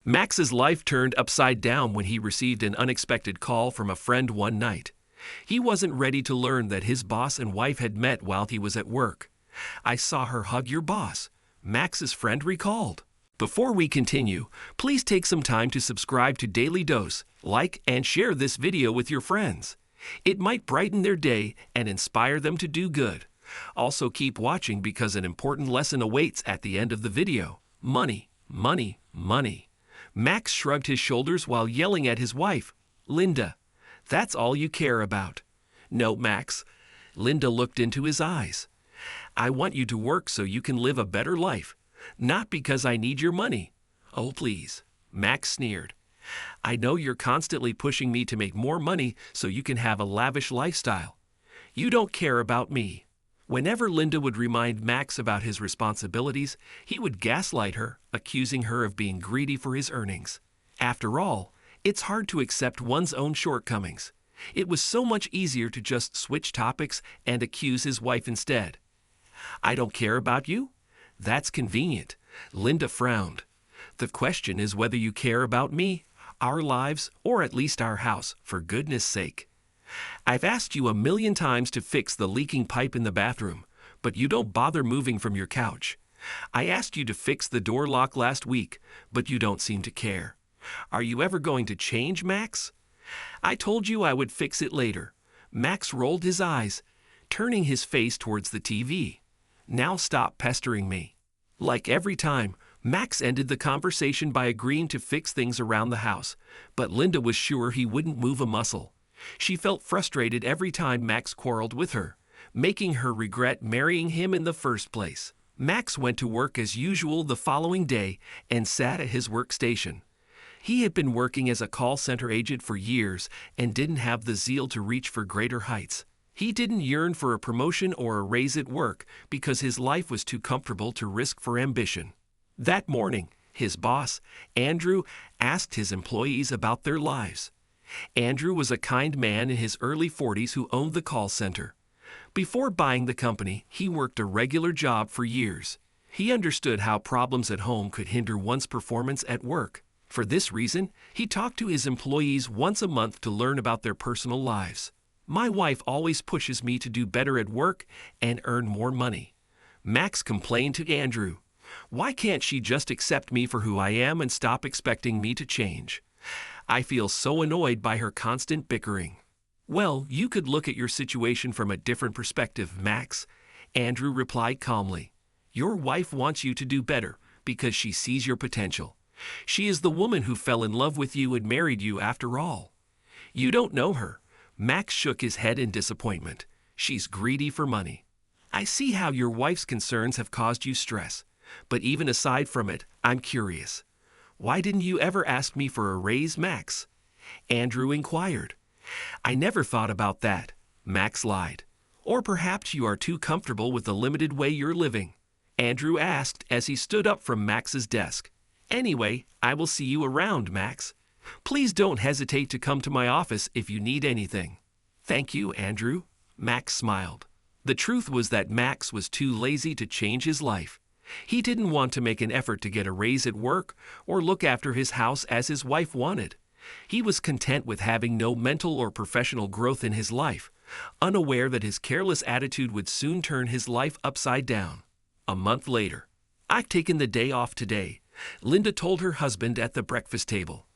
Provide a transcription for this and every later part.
Max's life turned upside down when he received an unexpected call from a friend one night. He wasn't ready to learn that his boss and wife had met while he was at work. "I saw her hug your boss," Max's friend recalled. Before we continue, please take some time to subscribe to Dailydose, like and share this video with your friends. It might brighten their day and inspire them to do good. Also keep watching because an important lesson awaits at the end of the video. Money, money, money. Max shrugged his shoulders while yelling at his wife, "Linda, that's all you care about." "No, Max." Linda looked into his eyes. "I want you to work so you can live a better life, not because I need your money." "Oh, please," Max sneered. "I know you're constantly pushing me to make more money so you can have a lavish lifestyle. You don't care about me." Whenever Linda would remind Max about his responsibilities, he would gaslight her, accusing her of being greedy for his earnings. After all, it's hard to accept one's own shortcomings. It was so much easier to just switch topics and accuse his wife instead. "I don't care about you?" "That's convenient." Linda frowned. "The question is whether you care about me, our lives, or at least our house, for goodness sake. I've asked you 1,000,000 times to fix the leaking pipe in the bathroom, but you don't bother moving from your couch. I asked you to fix the door lock last week, but you don't seem to care. Are you ever going to change, Max?" "I told you I would fix it later." Max rolled his eyes, turning his face towards the TV. "Now stop pestering me." Like every time, Max ended the conversation by agreeing to fix things around the house, but Linda was sure he wouldn't move a muscle. She felt frustrated every time Max quarreled with her, making her regret marrying him in the first place. Max went to work as usual the following day and sat at his workstation. He had been working as a call center agent for years and didn't have the zeal to reach for greater heights. He didn't yearn for a promotion or a raise at work because his life was too comfortable to risk for ambition. That morning, his boss, Andrew, asked his employees about their lives. Andrew was a kind man in his early 40s who owned the call center. Before buying the company, he worked a regular job for years. He understood how problems at home could hinder one's performance at work. For this reason, he talked to his employees once a month to learn about their personal lives. "My wife always pushes me to do better at work and earn more money," Max complained to Andrew. "Why can't she just accept me for who I am and stop expecting me to change? I feel so annoyed by her constant bickering." "Well, you could look at your situation from a different perspective, Max," Andrew replied calmly. "Your wife wants you to do better because she sees your potential. She is the woman who fell in love with you and married you after all. You don't know her." Max shook his head in disappointment. "She's greedy for money." "I see how your wife's concerns have caused you stress, but even aside from it, I'm curious. Why didn't you ever ask me for a raise, Max?" Andrew inquired. "I never thought about that," Max lied. "Or perhaps you are too comfortable with the limited way you're living," Andrew asked as he stood up from Max's desk. "Anyway, I will see you around, Max. Please don't hesitate to come to my office if you need anything." "Thank you, Andrew," Max smiled. The truth was that Max was too lazy to change his life. He didn't want to make an effort to get a raise at work or look after his house as his wife wanted. He was content with having no mental or professional growth in his life, unaware that his careless attitude would soon turn his life upside down. A month later, "I've taken the day off today," Linda told her husband at the breakfast table.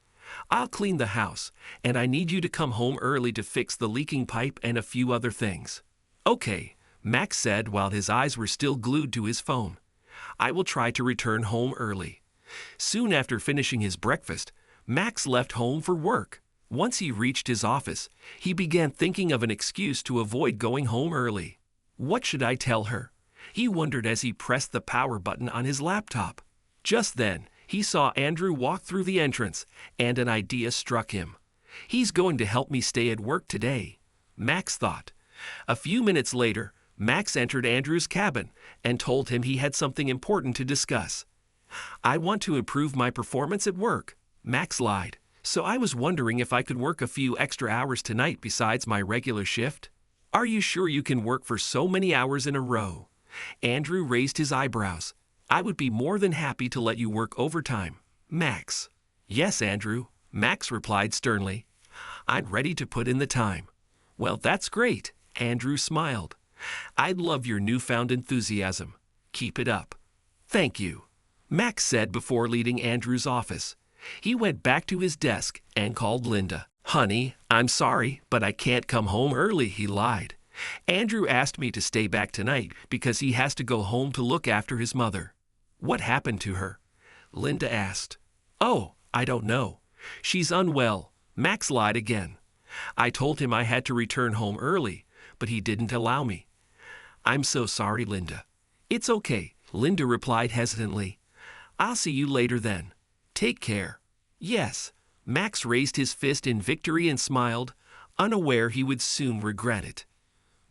"I'll clean the house, and I need you to come home early to fix the leaking pipe and a few other things." "Okay," Max said while his eyes were still glued to his phone. "I will try to return home early." Soon after finishing his breakfast, Max left home for work. Once he reached his office, he began thinking of an excuse to avoid going home early. What should I tell her? He wondered as he pressed the power button on his laptop. Just then, he saw Andrew walk through the entrance, and an idea struck him. "He's going to help me stay at work today," Max thought. A few minutes later, Max entered Andrew's cabin and told him he had something important to discuss. "I want to improve my performance at work," Max lied. "So I was wondering if I could work a few extra hours tonight besides my regular shift." "Are you sure you can work for so many hours in a row?" Andrew raised his eyebrows. "I would be more than happy to let you work overtime, Max." Yes, Andrew, Max replied sternly. I'm ready to put in the time. Well, that's great, Andrew smiled. I love your newfound enthusiasm. Keep it up. Thank you, Max said before leaving Andrew's office. He went back to his desk and called Linda. Honey, I'm sorry, but I can't come home early, he lied. Andrew asked me to stay back tonight because he has to go home to look after his mother. What happened to her? Linda asked. Oh, I don't know. She's unwell. Max lied again. I told him I had to return home early, but he didn't allow me. I'm so sorry, Linda. It's okay, Linda replied hesitantly. I'll see you later then. Take care. Yes. Max raised his fist in victory and smiled, unaware he would soon regret it.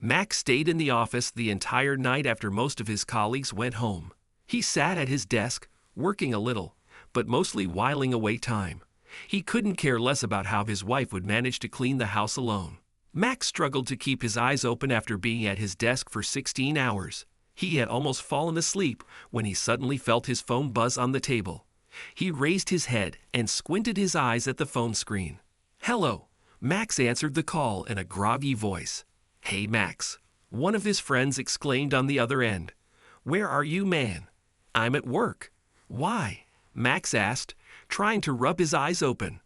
Max stayed in the office the entire night after most of his colleagues went home. He sat at his desk, working a little, but mostly whiling away time. He couldn't care less about how his wife would manage to clean the house alone. Max struggled to keep his eyes open after being at his desk for 16 hours. He had almost fallen asleep when he suddenly felt his phone buzz on the table. He raised his head and squinted his eyes at the phone screen. Hello, Max answered the call in a groggy voice. Hey, Max, one of his friends exclaimed on the other end. Where are you, man? I'm at work. Why? Max asked, trying to rub his eyes open.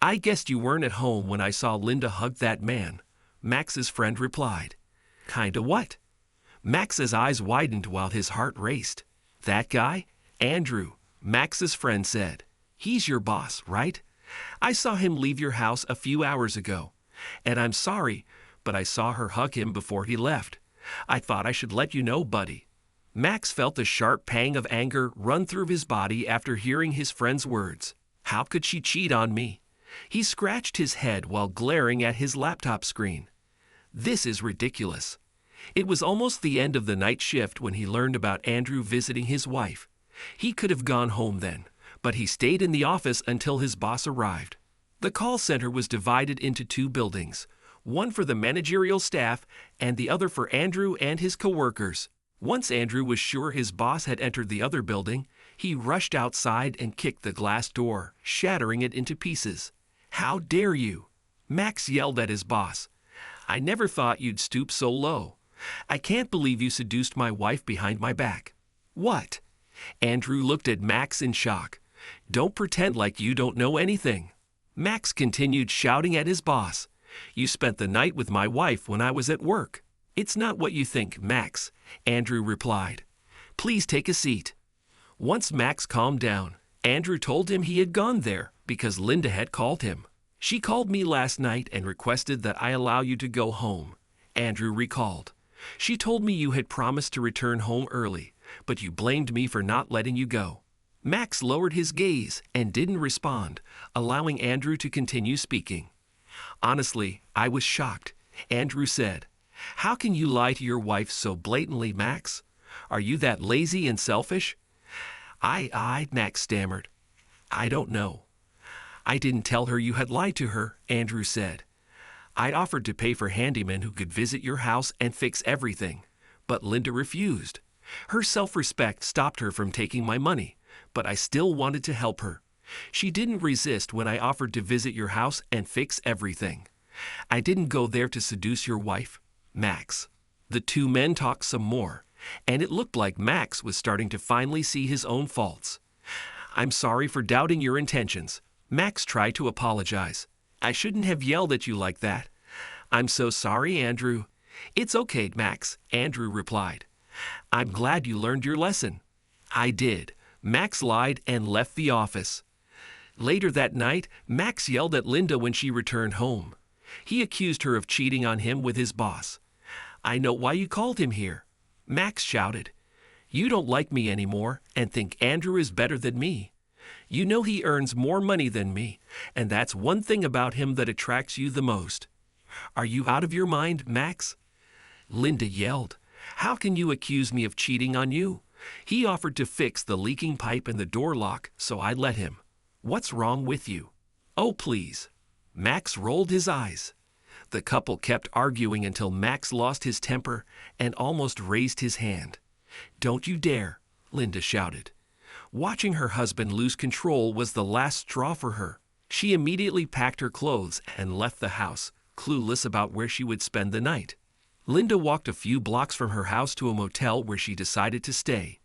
I guessed you weren't at home when I saw Linda hug that man, Max's friend replied. Kinda what? Max's eyes widened while his heart raced. That guy? Andrew, Max's friend said. He's your boss, right? I saw him leave your house a few hours ago. And I'm sorry, but I saw her hug him before he left. I thought I should let you know, buddy. Max felt a sharp pang of anger run through his body after hearing his friend's words. How could she cheat on me? He scratched his head while glaring at his laptop screen. This is ridiculous. It was almost the end of the night shift when he learned about Andrew visiting his wife. He could have gone home then, but he stayed in the office until his boss arrived. The call center was divided into two buildings, one for the managerial staff and the other for Andrew and his coworkers. Once Andrew was sure his boss had entered the other building, he rushed outside and kicked the glass door, shattering it into pieces. How dare you? Max yelled at his boss. I never thought you'd stoop so low. I can't believe you seduced my wife behind my back. What? Andrew looked at Max in shock. Don't pretend like you don't know anything. Max continued shouting at his boss. You spent the night with my wife when I was at work. It's not what you think, Max, Andrew replied. Please take a seat. Once Max calmed down, Andrew told him he had gone there because Linda had called him. She called me last night and requested that I allow you to go home, Andrew recalled. She told me you had promised to return home early, but you blamed me for not letting you go. Max lowered his gaze and didn't respond, allowing Andrew to continue speaking. Honestly, I was shocked, Andrew said. How can you lie to your wife so blatantly, Max? Are you that lazy and selfish? Max stammered. I don't know. I didn't tell her you had lied to her, Andrew said. I'd offered to pay for handymen who could visit your house and fix everything, but Linda refused. Her self-respect stopped her from taking my money, but I still wanted to help her. She didn't resist when I offered to visit your house and fix everything. I didn't go there to seduce your wife, Max. The two men talked some more, and it looked like Max was starting to finally see his own faults. I'm sorry for doubting your intentions. Max tried to apologize. I shouldn't have yelled at you like that. I'm so sorry, Andrew. It's okay, Max, Andrew replied. I'm glad you learned your lesson. I did. Max lied and left the office. Later that night, Max yelled at Linda when she returned home. He accused her of cheating on him with his boss. I know why you called him here. Max shouted. You don't like me anymore and think Andrew is better than me. You know he earns more money than me, and that's one thing about him that attracts you the most. Are you out of your mind, Max? Linda yelled. How can you accuse me of cheating on you? He offered to fix the leaking pipe in the door lock, so I let him. What's wrong with you? Oh, please. Max rolled his eyes. The couple kept arguing until Max lost his temper and almost raised his hand. Don't you dare, Linda shouted. Watching her husband lose control was the last straw for her. She immediately packed her clothes and left the house, clueless about where she would spend the night. Linda walked a few blocks from her house to a motel where she decided to stay.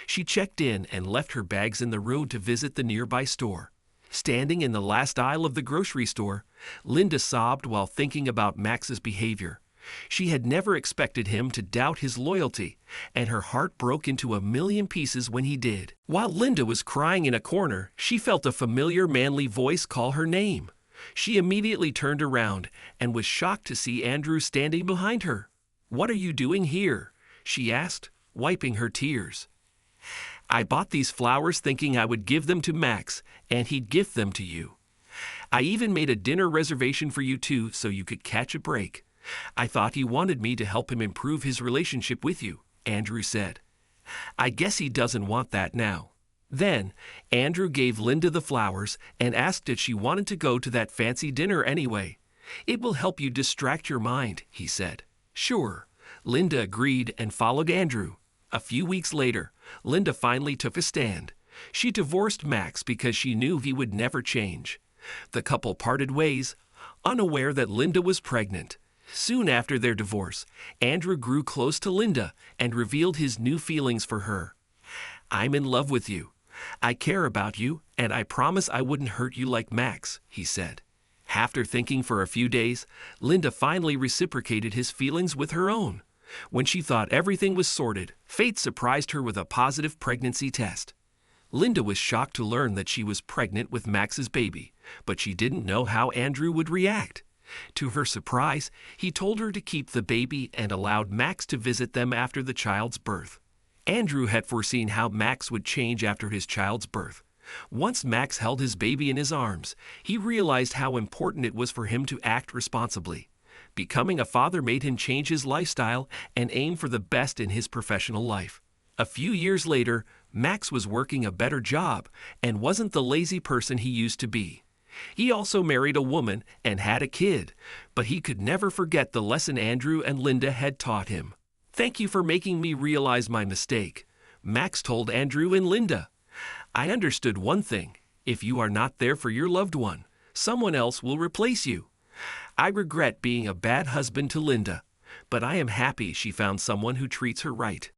She checked in and left her bags in the road to visit the nearby store. Standing in the last aisle of the grocery store, Linda sobbed while thinking about Max's behavior. She had never expected him to doubt his loyalty, and her heart broke into a million pieces when he did. While Linda was crying in a corner, she felt a familiar manly voice call her name. She immediately turned around and was shocked to see Andrew standing behind her. "What are you doing here?" she asked, wiping her tears. "I bought these flowers thinking I would give them to Max, and he'd gift them to you. I even made a dinner reservation for you too so you could catch a break. I thought he wanted me to help him improve his relationship with you," Andrew said. "I guess he doesn't want that now." Then, Andrew gave Linda the flowers and asked if she wanted to go to that fancy dinner anyway. "It will help you distract your mind," he said. "Sure." Linda agreed and followed Andrew. A few weeks later, Linda finally took a stand. She divorced Max because she knew he would never change. The couple parted ways, unaware that Linda was pregnant. Soon after their divorce, Andrew grew close to Linda and revealed his new feelings for her. "I'm in love with you. I care about you, and I promise I wouldn't hurt you like Max," he said. After thinking for a few days, Linda finally reciprocated his feelings with her own. When she thought everything was sorted, fate surprised her with a positive pregnancy test. Linda was shocked to learn that she was pregnant with Max's baby, but she didn't know how Andrew would react. To her surprise, he told her to keep the baby and allowed Max to visit them after the child's birth. Andrew had foreseen how Max would change after his child's birth. Once Max held his baby in his arms, he realized how important it was for him to act responsibly. Becoming a father made him change his lifestyle and aim for the best in his professional life. A few years later, Max was working a better job and wasn't the lazy person he used to be. He also married a woman and had a kid, but he could never forget the lesson Andrew and Linda had taught him. "Thank you for making me realize my mistake," Max told Andrew and Linda. "I understood one thing. If you are not there for your loved one, someone else will replace you. I regret being a bad husband to Linda, but I am happy she found someone who treats her right."